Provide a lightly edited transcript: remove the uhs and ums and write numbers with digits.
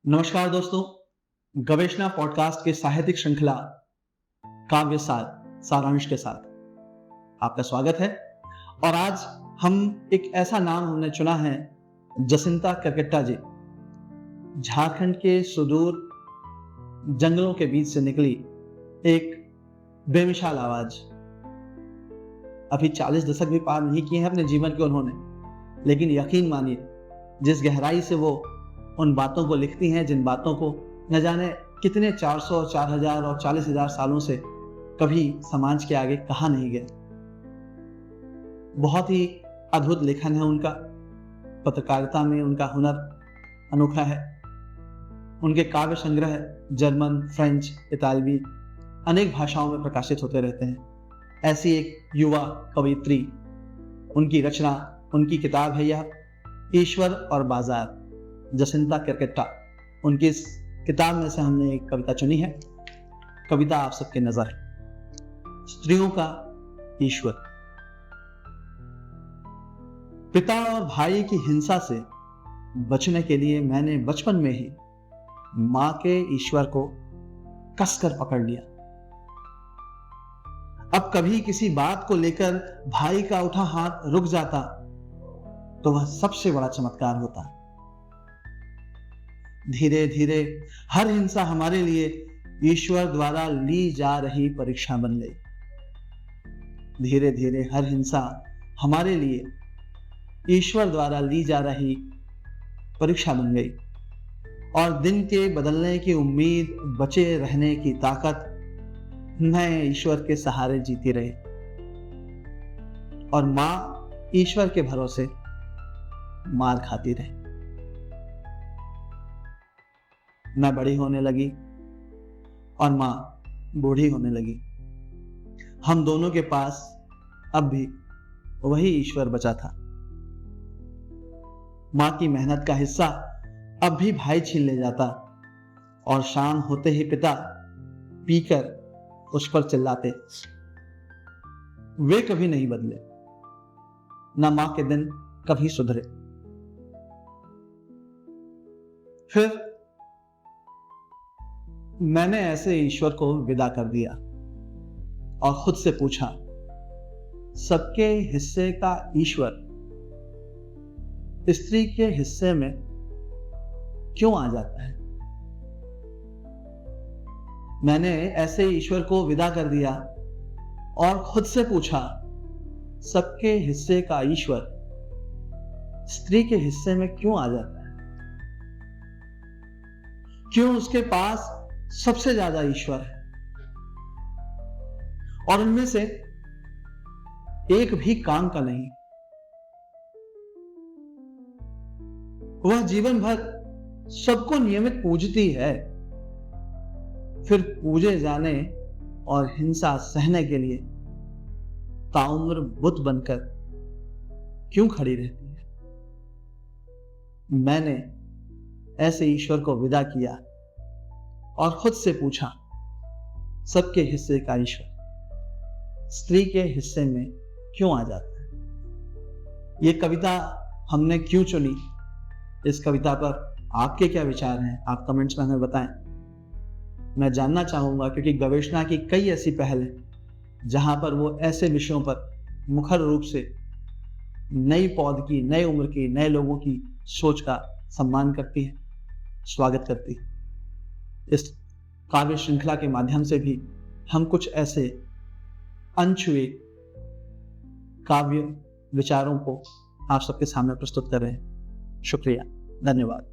नमस्कार दोस्तों, गवेषणा पॉडकास्ट के साहित्यिक श्रृंखला काव्य सार सारांश के साथ आपका स्वागत है। और आज हम एक ऐसा नाम हमने चुना है, जसिंता केरकेट्टा जी। झारखंड के सुदूर जंगलों के बीच से निकली एक बेमिसाल आवाज। अभी 40 दशक भी पार नहीं किए हैं अपने जीवन के उन्होंने, लेकिन यकीन मानिए जिस गहराई से वो उन बातों को लिखती हैं, जिन बातों को न जाने कितने 400, 4000 और 40,000 सालों से कभी समाज के आगे कहा नहीं गया। बहुत ही अद्भुत लेखन है उनका। पत्रकारिता में उनका हुनर अनोखा है। उनके काव्य संग्रह जर्मन, फ्रेंच, इतालवी अनेक भाषाओं में प्रकाशित होते रहते हैं। ऐसी एक युवा कवयित्री, उनकी रचना, उनकी किताब है यह ईश्वर और बाजार। जसिंता केरकेट्टा, उनकी इस किताब में से हमने एक कविता चुनी है। कविता आप सबके नजर है। स्त्रियों का ईश्वर। पिता और भाई की हिंसा से बचने के लिए मैंने बचपन में ही मां के ईश्वर को कसकर पकड़ लिया। अब कभी किसी बात को लेकर भाई का उठा हाथ रुक जाता तो वह सबसे बड़ा चमत्कार होता। धीरे धीरे हर हिंसा हमारे लिए ईश्वर द्वारा ली जा रही परीक्षा बन गई। धीरे धीरे हर हिंसा हमारे लिए ईश्वर द्वारा ली जा रही परीक्षा बन गई। और दिन के बदलने की उम्मीद, बचे रहने की ताकत मैं ईश्वर के सहारे जीती रही। और मां ईश्वर के भरोसे मार खाती रही। मैं बड़ी होने लगी और मां बूढ़ी होने लगी। हम दोनों के पास अब भी वही ईश्वर बचा था। मां की मेहनत का हिस्सा अब भी भाई छीन ले जाता और शाम होते ही पिता पीकर उस पर चिल्लाते। वे कभी नहीं बदले, ना मां के दिन कभी सुधरे। फिर मैंने ऐसे ईश्वर को विदा कर दिया और खुद से पूछा, सबके हिस्से का ईश्वर स्त्री के हिस्से में क्यों आ जाता है? मैंने ऐसे ईश्वर को विदा कर दिया और खुद से पूछा, सबके हिस्से का ईश्वर स्त्री के हिस्से में क्यों आ जाता है? क्यों उसके पास सबसे ज्यादा ईश्वर है और उनमें से एक भी काम का नहीं? वह जीवन भर सबको नियमित पूजती है, फिर पूजे जाने और हिंसा सहने के लिए ताउम्र बुत बनकर क्यों खड़ी रहती है? मैंने ऐसे ईश्वर को विदा किया और खुद से पूछा, सबके हिस्से का ईश्वर स्त्री के हिस्से में क्यों आ जाता है? ये कविता हमने क्यों चुनी? इस कविता पर आपके क्या विचार हैं? आप कमेंट्स में हमें बताएं। मैं जानना चाहूंगा, क्योंकि गवेषणा की कई ऐसी पहल है जहां पर वो ऐसे विषयों पर मुखर रूप से नई पौध की, नई उम्र की, नए लोगों की सोच का सम्मान करती है, स्वागत करती है। इस काव्य श्रृंखला के माध्यम से भी हम कुछ ऐसे अनछुए काव्य विचारों को आप सबके सामने प्रस्तुत कर रहे हैं। शुक्रिया, धन्यवाद।